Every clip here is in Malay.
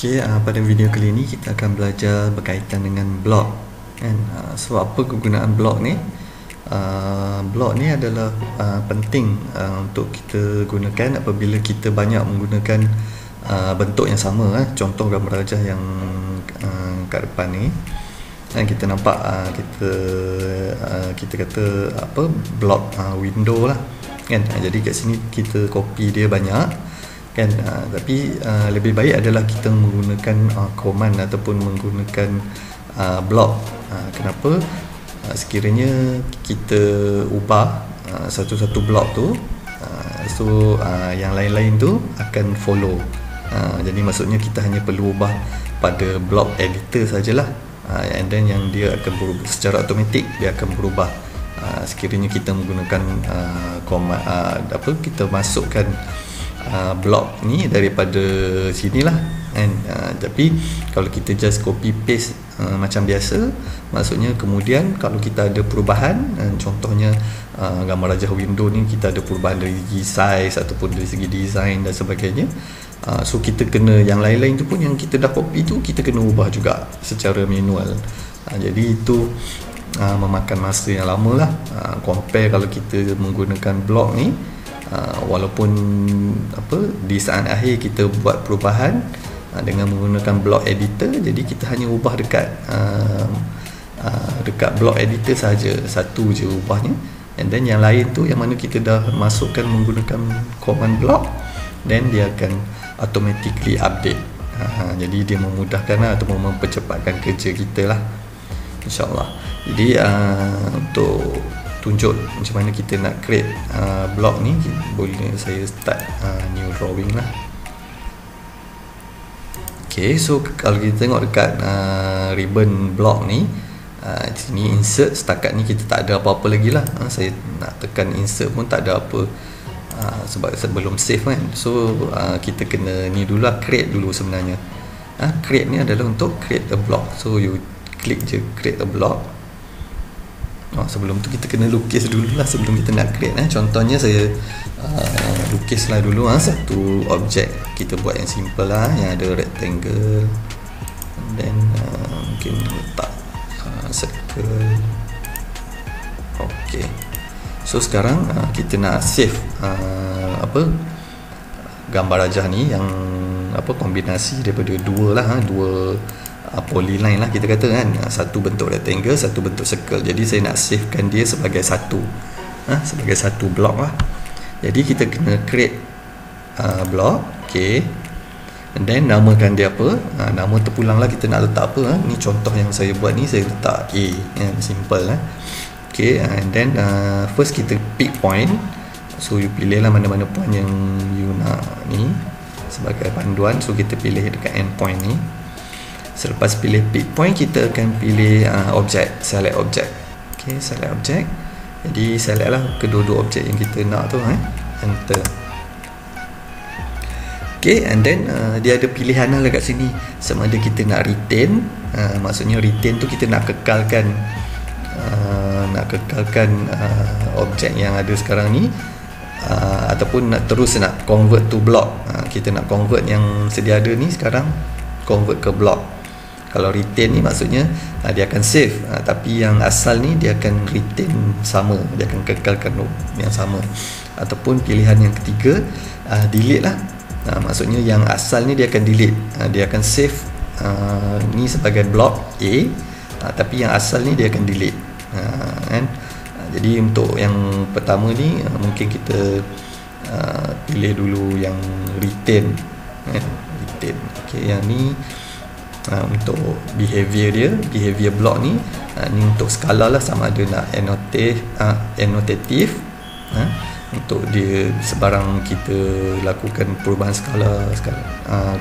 Okey, pada video kali ini kita akan belajar berkaitan dengan blok kan. So apa kegunaan blok ni? Blok ni adalah penting untuk kita gunakan apabila kita banyak menggunakan bentuk yang sama. Contoh gambar rajah yang kat depan ni, dan kita nampak kita kata apa, blok window lah kan. Jadi kat sini kita copy dia banyak kan, tapi lebih baik adalah kita menggunakan command ataupun menggunakan blok. Kenapa? Sekiranya kita ubah satu-satu blok tu, so yang lain-lain tu akan follow. Jadi maksudnya kita hanya perlu ubah pada blok editor sajalah, and then yang dia akan berubah secara automatik, dia akan berubah sekiranya kita menggunakan command kita masukkan blok ni daripada sinilah kan. Tapi kalau kita just copy paste macam biasa, maksudnya kemudian kalau kita ada perubahan, contohnya gambar rajah window ni kita ada perubahan dari segi size ataupun dari segi design dan sebagainya, so kita kena yang lain-lain tu pun yang kita dah copy tu kita kena ubah juga secara manual. Jadi itu memakan masa yang lama lah, compare kalau kita menggunakan blok ni. Walaupun di saat akhir kita buat perubahan dengan menggunakan block editor, jadi kita hanya ubah dekat block editor saja, satu je ubahnya, and then yang lain tu yang mana kita dah masukkan menggunakan command block, then dia akan automatically update. Jadi dia memudahkan atau mempercepatkan kerja kita lah, insyaAllah. Jadi untuk tunjuk macam mana kita nak create blok ni, boleh saya start new drawing lah. Ok, so kalau kita tengok dekat ribbon block ni, di sini insert, setakat ni kita tak ada apa-apa lagi lah. Saya nak tekan insert pun tak ada apa, sebab sebelum save kan. So kita kena ni dulu lah, create dulu sebenarnya. Create ni adalah untuk create a block, so you klik je create a block. Sebelum tu kita kena lukis dulu lah sebelum kita nak create. Contohnya saya lukislah dulu satu objek. Kita buat yang simple lah, yang ada rectangle, and then mungkin letak circle. Ok, so sekarang kita nak save gambar rajah ni, yang kombinasi daripada dua lah, dua polyline lah kita kata kan, satu bentuk rectangle, satu bentuk circle. Jadi saya nak savekan dia sebagai satu blok lah. Jadi kita kena create blok, ok, and then namakan dia apa, nama terpulang lah kita nak letak apa. Ni contoh yang saya buat ni, saya letak A, simple lah. Ok, and then first kita pick point, so you pilih lah mana-mana point yang you nak ni sebagai panduan. So kita pilih dekat end point ni. Selepas pilih pick point, kita akan pilih objek, select objek. Ok, select objek. Jadi select lah kedua-dua objek yang kita nak tu, enter. Ok, and then dia ada pilihan lah dekat sini, sama ada kita nak retain, maksudnya retain tu kita nak kekalkan objek yang ada sekarang ni, ataupun nak terus nak convert to block. Kita nak convert yang sedia ada ni sekarang, convert ke block. Kalau retain ni maksudnya dia akan save, tapi yang asal ni dia akan retain sama, dia akan kekalkan yang sama. Ataupun pilihan yang ketiga, delete lah. Maksudnya yang asal ni dia akan delete, dia akan save ni sebagai block A, tapi yang asal ni dia akan delete kan. Jadi untuk yang pertama ni mungkin kita pilih dulu yang retain kan, retain. Okay, yang ni untuk behavior block ni, ni untuk skala lah, sama ada nak annotative, untuk dia sebarang kita lakukan perubahan skala,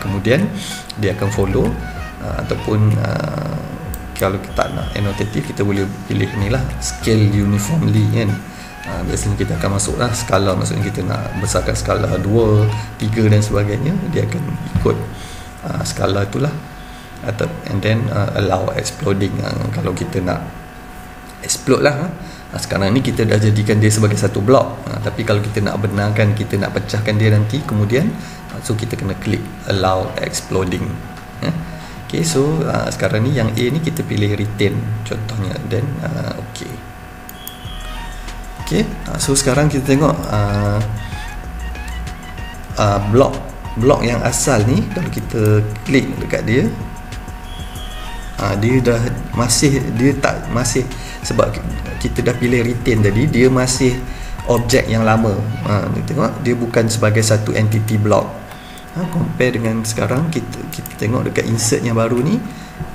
kemudian dia akan follow, ataupun kalau kita nak annotative kita boleh pilih ni lah, scale uniformly kan. Biasanya kita akan masuk lah skala, maksudnya kita nak besarkan skala 2, 3 dan sebagainya, dia akan ikut skala itulah. Atau and then allow exploding, kalau kita nak explode lah. Sekarang ni kita dah jadikan dia sebagai satu blok, tapi kalau kita nak benarkan, kita nak pecahkan dia nanti kemudian, so kita kena klik allow exploding. Okay, so sekarang ni yang A ni kita pilih retain contohnya, then okay. Okay, so sekarang kita tengok blok yang asal ni, kalau kita klik dekat dia, dia dah masih sebab kita dah pilih retain tadi, dia masih objek yang lama. Tengok dia bukan sebagai satu entity block. Compare dengan sekarang, kita tengok dekat insert yang baru ni,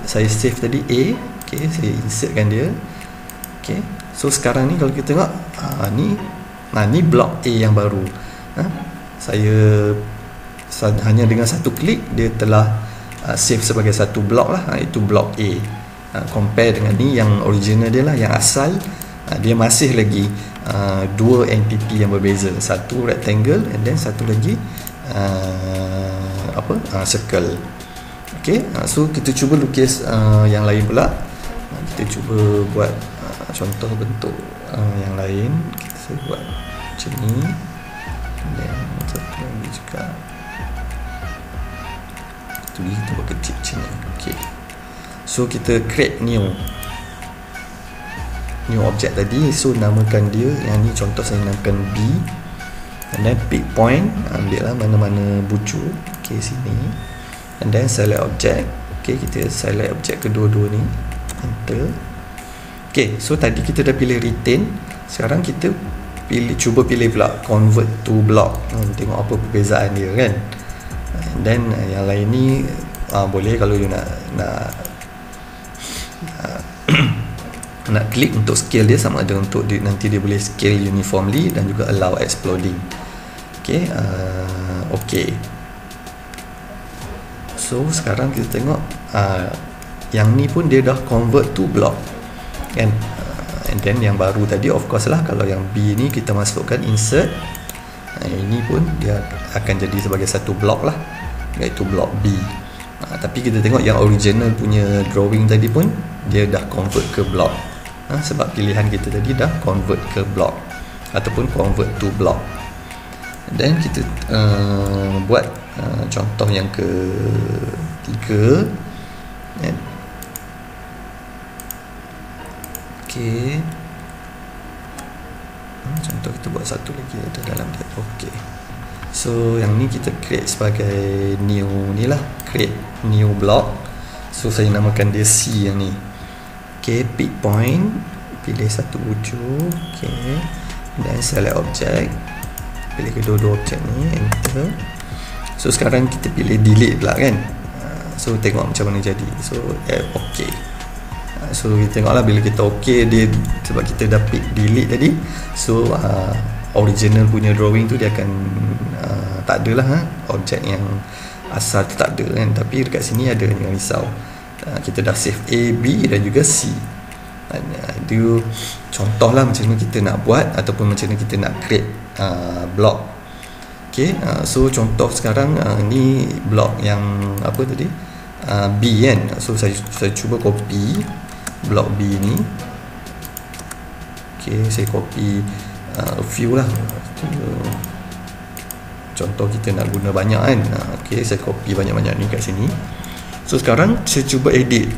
saya save tadi A, okay, saya insertkan dia. Okay, so sekarang ni kalau kita tengok ni blok A yang baru. Saya hanya dengan satu klik dia telah save sebagai satu blok lah, itu blok A. Compare dengan ni yang original dia lah, yang asal, dia masih lagi dua entity yang berbeza, satu rectangle and then satu lagi circle. Okay, so kita cuba lukis yang lain pula. Kita cuba buat contoh bentuk yang lain. Kita buat macam ni, dan satu lagi juga kita buat kecil macam ni. Okay, so kita create new object tadi. So namakan dia, yang ni contoh saya namakan B, and then pick point, ambil lah mana-mana bucu. Okay, sini, and then select object. Okay, kita select object kedua-dua ni, enter. Okay, so tadi kita dah pilih retain, sekarang kita cuba pilih pula convert to block. Tengok apa perbezaan dia kan. And then yang lain ni boleh kalau you nak klik untuk scale dia, sama ada untuk nanti dia boleh scale uniformly dan juga allow exploding. Okay, okay. So sekarang kita tengok yang ni pun dia dah convert to block kan. And then yang baru tadi of course lah, kalau yang B ni kita masukkan insert, ini pun dia akan jadi sebagai satu blok lah, iaitu blok B. Tapi kita tengok yang original punya drawing tadi pun dia dah convert ke block, sebab pilihan kita tadi dah convert ke block ataupun convert to block. Dan kita buat contoh yang ketiga. Okay, contoh kita buat satu lagi ada dalam dia. Okay, so yang ni kita create sebagai new ni lah, create new block. So saya namakan dia C yang ni. Okay, pick point, pilih satu bucu. Okay, dan select object, pilih kedua-dua objek ni, enter. So sekarang kita pilih delete pula kan. So tengok macam mana jadi. So okay, so kita tengoklah bila kita okay, dia sebab kita dah pick delete tadi, so original punya drawing tu dia akan tak ada lah, objek yang asal tu tak ada kan. Tapi dekat sini ada, jangan risau. Kita dah save A, B dan juga C. Dia contoh lah macam mana kita nak buat ataupun macam mana kita nak create block. Okay, so contoh sekarang ni block yang apa tadi, B kan. So saya cuba copy blok B ni. Okay, saya copy a few lah. Contoh kita nak guna banyak kan. Okay, saya copy banyak-banyak ni kat sini. So sekarang saya cuba edit.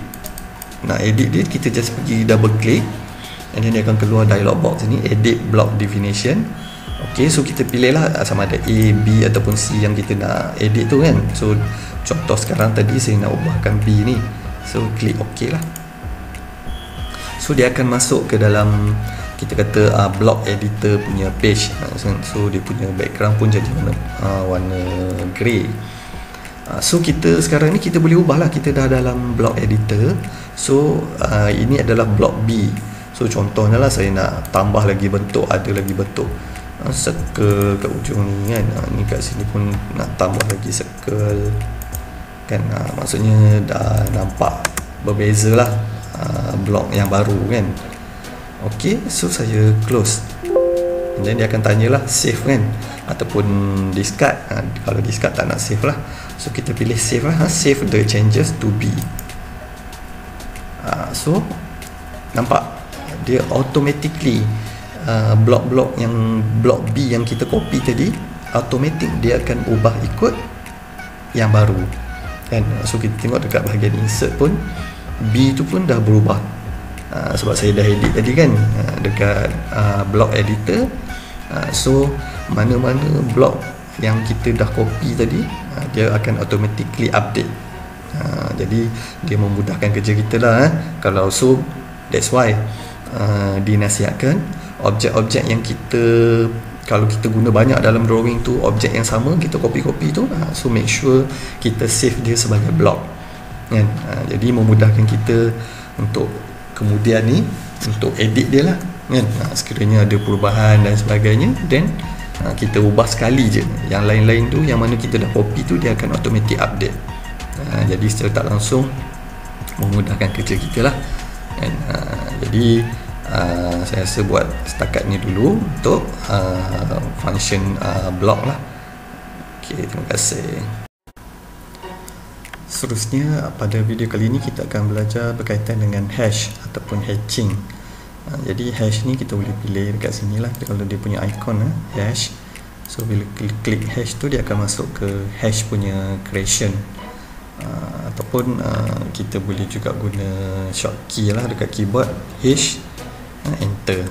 Nak edit dia, kita just pergi double click, and then dia akan keluar dialog box ni, edit block definition. Okay, so kita pilih lah sama ada A, B ataupun C yang kita nak edit tu kan. So contoh sekarang tadi saya nak ubahkan B ni, so klik OK lah. So dia akan masuk ke dalam, kita kata block editor punya page. So dia punya background pun jadi warna grey. So kita sekarang ni kita boleh ubah lah, kita dah dalam block editor. So ini adalah block B. So contohnya lah saya nak tambah lagi bentuk, ada lagi bentuk circle kat ujung ni kan. Ni kat sini pun nak tambah lagi circle kan. Maksudnya dah nampak berbeza lah blok yang baru kan. Ok, so saya close, and then dia akan tanyalah save kan ataupun discard. Kalau discard tak nak save lah, so kita pilih save lah, save the changes to B. So nampak dia automatically blok-blok yang blok B yang kita copy tadi, automatic dia akan ubah ikut yang baru. kan. So kita tengok dekat bahagian insert pun B tu pun dah berubah. Sebab saya dah edit tadi kan dekat block editor. So mana-mana block yang kita dah copy tadi, dia akan automatically update. Jadi dia memudahkan kerja kita lah. Kalau so, that's why dinasihatkan objek-objek yang kita, kalau kita guna banyak dalam drawing tu, objek yang sama kita copy-copy tu, so make sure kita save dia sebagai block kan. Jadi memudahkan kita untuk kemudian ni untuk edit dia lah kan. Sekiranya ada perubahan dan sebagainya, then kita ubah sekali je. Yang lain-lain tu, yang mana kita dah copy tu, dia akan automatic update. Jadi secara tak langsung memudahkan kerja kita lah kan. Jadi saya rasa buat setakat ni dulu untuk function block lah. Okay, terima kasih. Seterusnya pada video kali ini kita akan belajar berkaitan dengan hash ataupun hatching. Jadi hash ni kita boleh pilih dekat sini lah, kalau dia punya icon hash. So bila klik hash tu, dia akan masuk ke hash punya creation. Ataupun kita boleh juga guna shortkey lah dekat keyboard, hash, enter.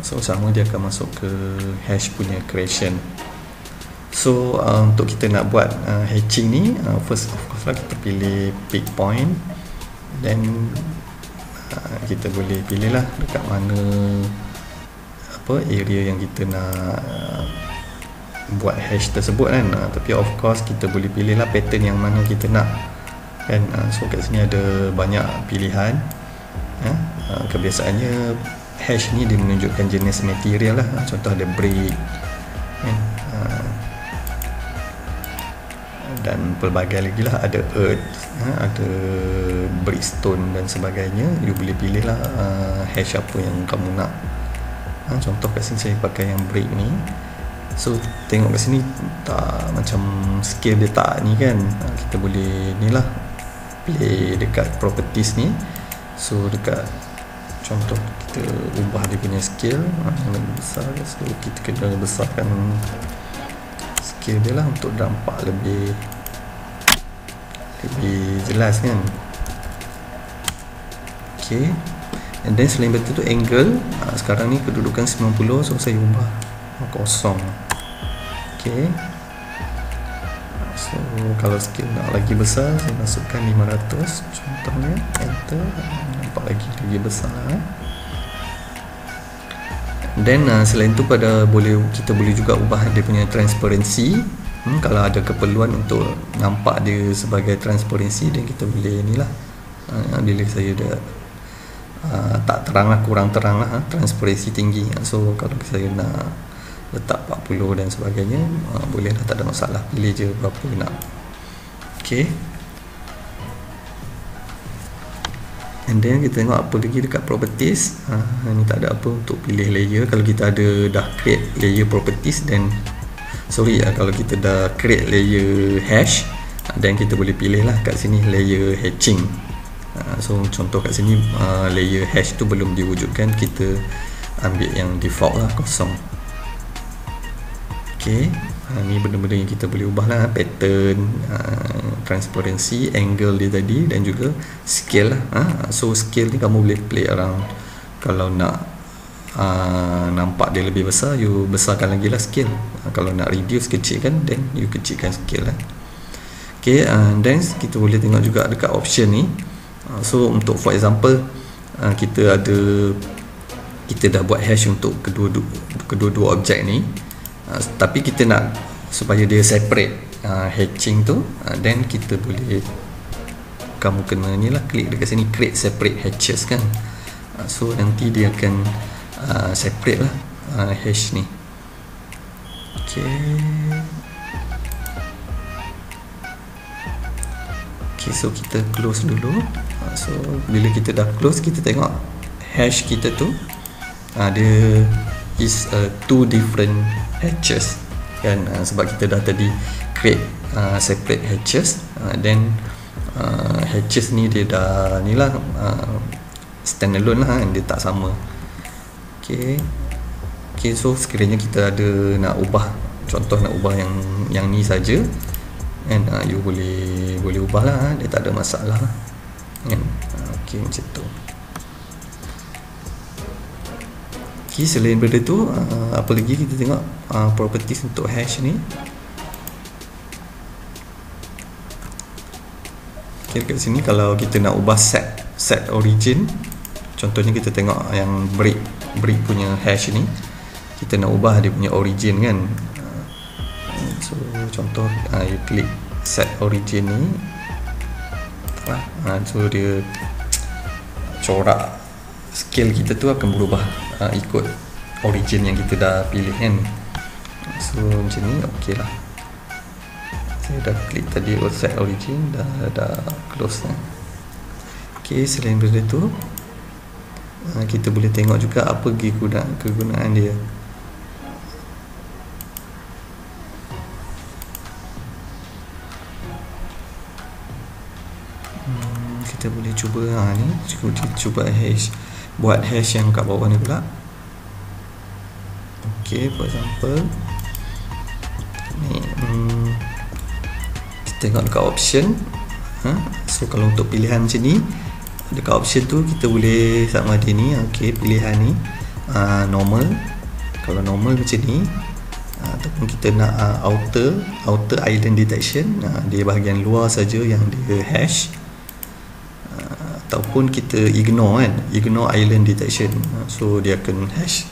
So sama dia akan masuk ke hash punya creation. So untuk kita nak buat hatching ni, first of course lah kita pilih pick point, then kita boleh pilih lah dekat mana area yang kita nak buat hash tersebut kan. Tapi of course kita boleh pilih lah pattern yang mana kita nak kan. So kat sini ada banyak pilihan. Kebiasaannya hash ni dia menunjukkan jenis material lah. Contoh ada brick kan? Dan pelbagai lagi lah, ada earth, ada brickstone dan sebagainya. You boleh pilih lah hash apa yang kamu nak. Contoh kat sini saya pakai yang brick ni. So tengok kat sini tak macam scale dia tak ni kan. Kita boleh ni lah, play dekat properties ni. So dekat contoh kita ubah dia punya scale lebih besar. So kita kena besarkan scale dia lah untuk nampak lebih jelas kan. Okay, and then selain betul tu angle, sekarang ni kedudukan 90, so saya ubah kosong. Okay, so kalau scale nak lagi besar, saya masukkan 500 contohnya, enter, nampak lagi besar lah. Dan selain tu kita boleh juga ubah dia punya transparency. Kalau ada keperluan untuk nampak dia sebagai transparency, dan kita boleh ni lah, bila saya dah tak terang lah, kurang terang lah, transparency tinggi. So kalau saya nak letak 40 dan sebagainya, boleh lah, tak ada masalah, pilih je berapa nak. Okay, and then kita tengok apa lagi dekat properties. Ni tak ada apa untuk pilih layer. Kalau kita ada dah create layer properties, then kalau kita dah create layer hash, dan kita boleh pilih lah kat sini layer hatching. So contoh kat sini layer hash tu belum diwujudkan, kita ambil yang default lah, kosong. Okay, ni benda-benda yang kita boleh ubah lah, pattern, transparency, angle dia tadi, dan juga scale lah. So scale ni kamu boleh play around. Kalau nak nampak dia lebih besar, you besarkan lagi lah scale. Kalau nak reduce, kecilkan, then you kecilkan scale lah. Okay, then kita boleh tengok juga dekat option ni. So untuk for example, kita dah buat hash untuk kedua-dua objek ni, tapi kita nak supaya dia separate hatching tu, then kita boleh, kamu kena ni lah, klik dekat sini create separate hatches kan. So nanti dia akan separate lah hash ni. Okay, so kita close dulu. So bila kita dah close, kita tengok hash kita tu dia is two different hatches kan. Sebab kita dah tadi create separate hatches, then hatches ni dia dah ni lah, standalone lah kan, dia tak sama. Okay, so sekiranya kita ada nak ubah, contoh nak ubah yang ni saja, kan. You boleh ubah lah, dia tak ada masalah kan. Okey, macam tu. Okey, selain daripada tu apa lagi kita tengok properties untuk hash ni. Okey, kat sini kalau kita nak ubah set origin, contohnya kita tengok yang break punya hash ni, kita nak ubah dia punya origin kan. So contoh you klik set origin ni, so dia corak scale kita tu akan berubah ikut origin yang kita dah pilih kan. So macam ni okey lah. Saya dah klik tadi set origin, dah close lah. Okey, selain daripada tu kita boleh tengok juga apa kegunaan dia. Kita boleh cuba ni, cuba hash, buat hash yang kat bawah ni pula. Okey, for example ni kita tengok dekat option. So kalau untuk pilihan macam ni, dekat option tu kita boleh sama ada ni. Okey, pilihan ni normal. Kalau normal macam ni, ataupun kita nak outer island detection, dia bahagian luar saja yang dia hash, ataupun kita ignore island detection, so dia akan hash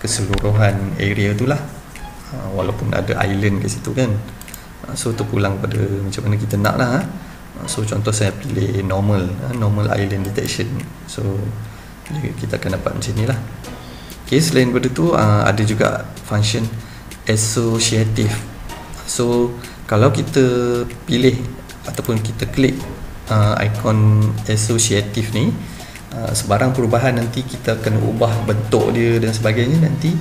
keseluruhan area tu lah, walaupun ada island kat situ kan. So terpulang pada macam mana kita nak lah. So contoh saya pilih normal island detection, so kita akan dapat macam ni lah. Okay, selain daripada tu ada juga function associative. So kalau kita pilih ataupun kita klik ikon associative ni, sebarang perubahan nanti kita akan ubah bentuk dia dan sebagainya, nanti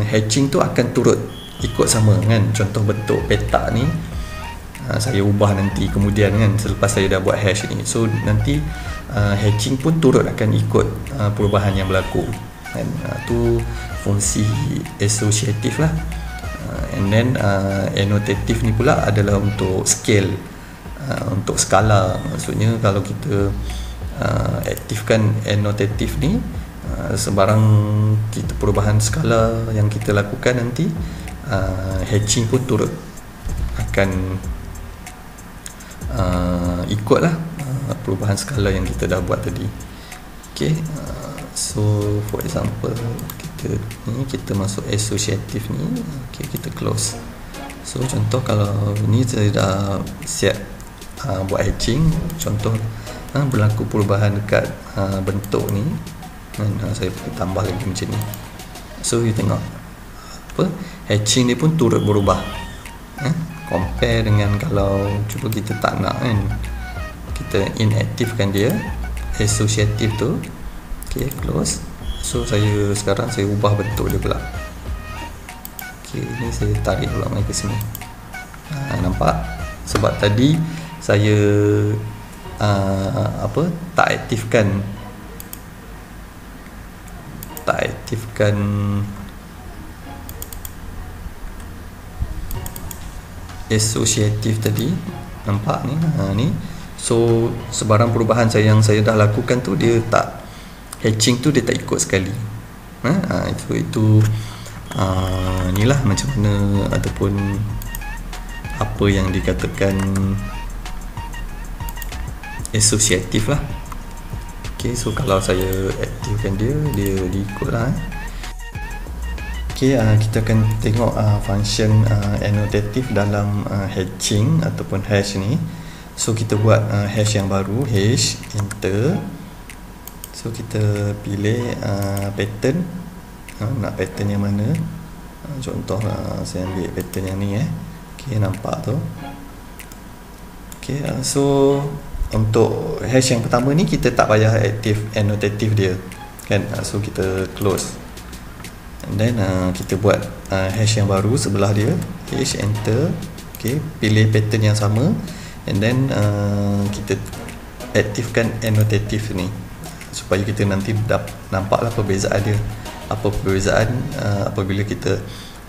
hatching tu akan turut ikut sama kan. Contoh bentuk petak ni saya ubah nanti kemudian kan, selepas saya dah buat hash ni, so nanti hatching pun turut akan ikut perubahan yang berlaku kan. Tu fungsi associative lah. And then annotative ni pula adalah untuk scale, untuk skala. Maksudnya kalau kita aktifkan annotative ni, sebarang kita perubahan skala yang kita lakukan nanti, hatching pun turut akan ikutlah perubahan skala yang kita dah buat tadi. Okay, so for example kita masuk associative ni. Okay, kita close. So contoh kalau ni saya dah siap buat hatching, contoh berlaku perubahan dekat bentuk ni, dan saya tambah lagi macam ni. So you tengok hatching ni pun turut berubah, compare dengan kalau cuba kita tak nak kan, kita inaktifkan dia associative tu. Okay, close. So sekarang saya ubah bentuk dia pula. Okay, ni saya tarik pula mai ke sini. Nampak? Sebab tadi saya tak aktifkan associative tadi. Nampak ni? Ni. So sebarang perubahan yang saya dah lakukan tu, dia tak, hatching tu dia tak ikut sekali. Itu inilah macam mana ataupun apa yang dikatakan associative lah. Okay, so kalau saya aktifkan dia ikut lah. Okay, kita akan tengok function annotative dalam hatching ataupun hash ni. So kita buat hash yang baru, hash, enter. So kita pilih pattern, nak pattern yang mana. Contoh saya ambil pattern yang ni. Okay, nampak tu. Okay, so untuk hash yang pertama ni kita tak payah aktif annotative dia kan. So kita close, and then kita buat hash yang baru sebelah dia, hash, enter. Okay, pilih pattern yang sama, and then kita aktifkan annotative ni supaya kita nanti nampaklah perbezaan dia. Apa perbezaan apabila kita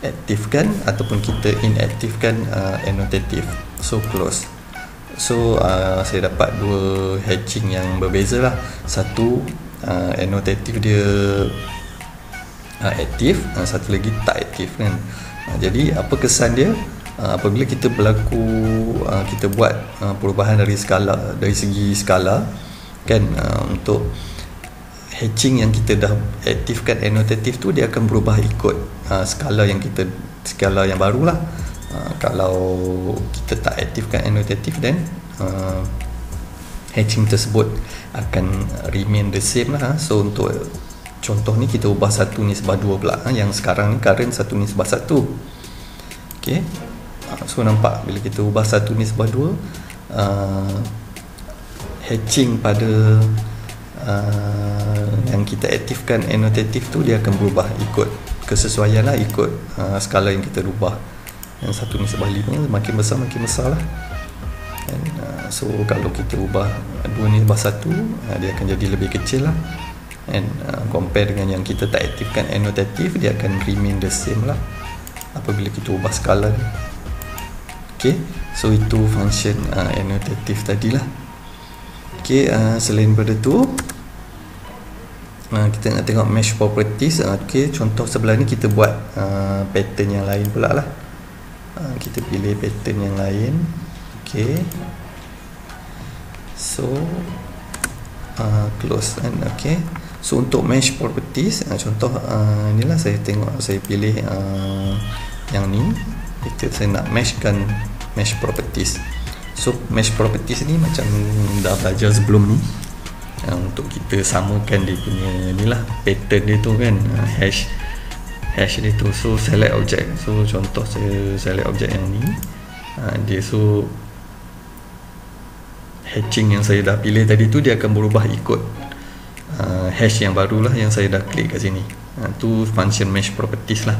aktifkan ataupun kita inaktifkan annotative. So close. So saya dapat dua hatching yang berbeza lah. Satu annotative dia aktif, satu lagi tak aktif kan. Jadi apa kesan dia apabila kita kita buat perubahan dari segi skala kan, untuk hatching yang kita dah aktifkan annotative tu, dia akan berubah ikut skala yang baru lah. Kalau kita tak aktifkan annotative, then hatching tersebut akan remain the same lah. So untuk contoh ni kita ubah 1:2 pula, yang sekarang ni current 1:1. Okay, so nampak bila kita ubah 1:2, hatching pada yang kita aktifkan annotative tu, dia akan berubah ikut kesesuaian lah, ikut skala yang kita ubah. Yang 1:5 makin besar lah. And, so kalau kita ubah 2:1, dia akan jadi lebih kecil lah. And compare dengan yang kita tak aktifkan annotative, dia akan remain the same lah apabila kita ubah skala ni. Okay, so itu function annotative tadilah. Okay, selain daripada tu, kita nak tengok mesh properties. Okay, contoh sebelah ni kita buat pattern yang lain pula lah. Kita pilih pattern yang lain. Okay, so close kan. Okay, so untuk mesh properties, contoh inilah saya pilih yang ni. Saya nak meshkan mesh properties. So mesh properties ni macam dah belajar sebelum ni, untuk kita samakan dia punya inilah pattern dia tu kan, hash dia tu. So select object. So contoh saya select object yang ni, dia so hatching yang saya dah pilih tadi tu, dia akan berubah ikut hash yang barulah yang saya dah klik kat sini. Tu function mesh properties lah.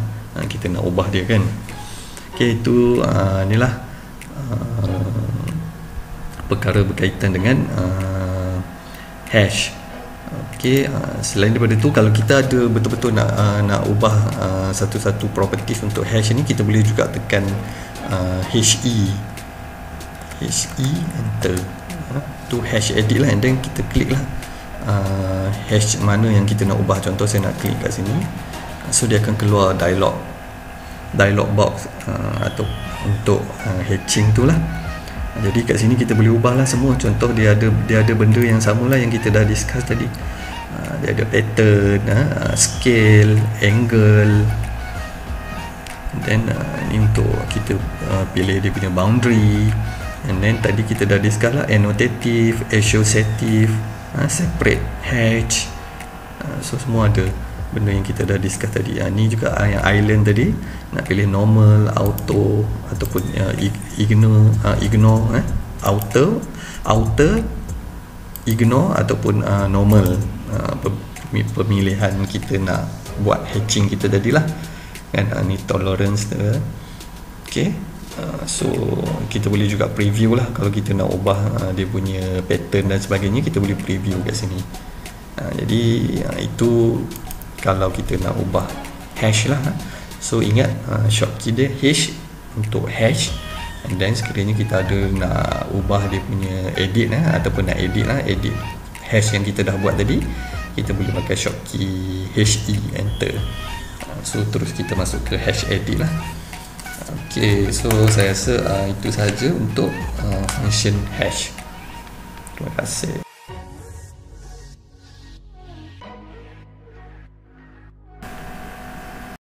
Kita nak ubah dia kan. Okay, itu inilah perkara berkaitan dengan hash. Okay, selain daripada tu, kalau kita ada betul-betul nak ubah satu-satu properties untuk hash ni, kita boleh juga tekan HE enter, tu hash edit lah, and then kita klik lah hash mana yang kita nak ubah. Contoh saya nak klik kat sini, so dia akan keluar dialog box atau untuk hatching tu lah. Jadi kat sini kita boleh ubah lah semua. Contoh dia ada benda yang sama lah yang kita dah discuss tadi. Dia ada pattern, scale, angle, then ni untuk kita pilih dia punya boundary, and then tadi kita dah discuss lah annotative, associative, separate, hash. So semua ada benda yang kita dah discuss tadi. Ni juga yang island tadi, nak pilih normal, auto ataupun ignore, outer, ignore ataupun normal. Pemilihan kita nak buat hatching kita tadilah kan. Ni tolerance dia. Okay, so kita boleh juga preview lah. Kalau kita nak ubah dia punya pattern dan sebagainya, kita boleh preview kat sini. Jadi itu kalau kita nak ubah hash lah. So ingat shortcut dia hash untuk hash, and then sekiranya kita ada nak ubah dia punya edit ataupun nak edit hash yang kita dah buat tadi, kita boleh pakai shortcut HE enter. So terus kita masuk ke hash edit lah. Okay, so saya rasa itu sahaja untuk function hash. Terima kasih.